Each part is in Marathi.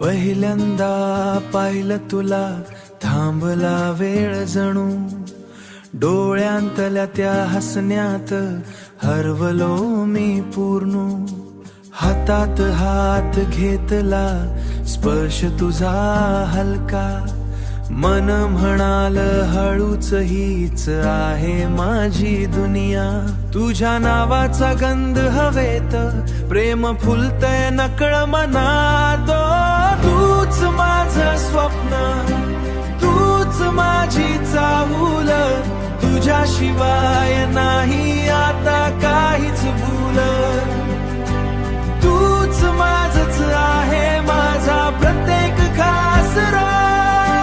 पहिल्यांदा पाहिलं तुला थांबला वेळ जणू, डोळ्यांतल्या त्या हसण्यात हरवलो मी पूर्ण. हातात हात घेतला स्पर्श तुझा हलका, मन म्हणाल हळूच हीच आहे माझी दुनिया. तुझ्या नावाचा गंध हवेत प्रेम फुलतय नकळ मनात. तूच माझं स्वप्न, तूच माझी चाहूल, तुझ्याशिवाय नाही आता काहीच भूल. तूच माझच आहे माझा प्रत्येक खास राग,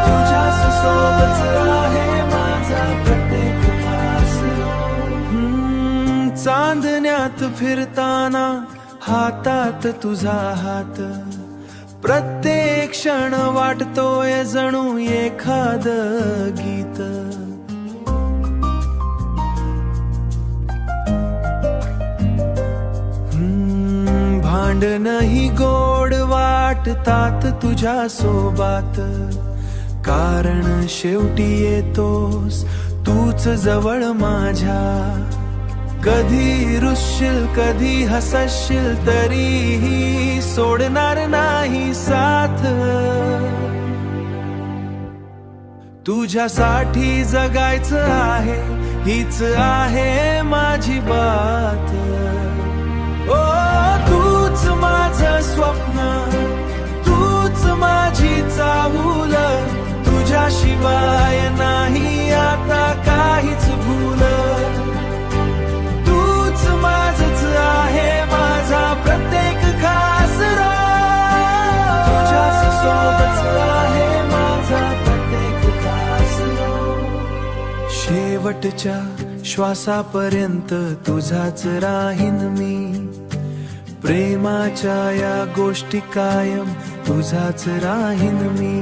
तुझ्याच सोबत आहे माझा प्रत्येक खास राग. चांदण्यात फिरताना हातात तुझा हात, प्रत्येक क्षण वाटतोय जणू एखाद गीत. भांडणही गोड वाटतात तुझ्या सोबत, कारण शेवटी येतोस तूच जवळ माझ्या. कधी रुसशील कधी हसशील तरीही सोडणार नाही साथ. तुझ्यासाठी जगायचं आहे हीच आहे माझी बात. ओ तूच माझं स्वप्न, तूच माझी चाहूल, तुझ्याशिवाय नाही आता काहीच भूल. तूच माझच आहे माझा प्रत्येक खास राग, तुझ्याच सोबत आहे माझा प्रत्येक खास राग. शेवटच्या श्वासापर्यंत तुझाच राहीन मी, प्रेमाच्या या गोष्टी कायम तुझाच राहीन मी.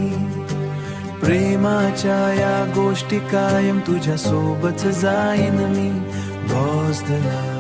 प्रेमाच्या या गोष्टी कायम तुझ्या सोबत जाईन मी. Lost the light.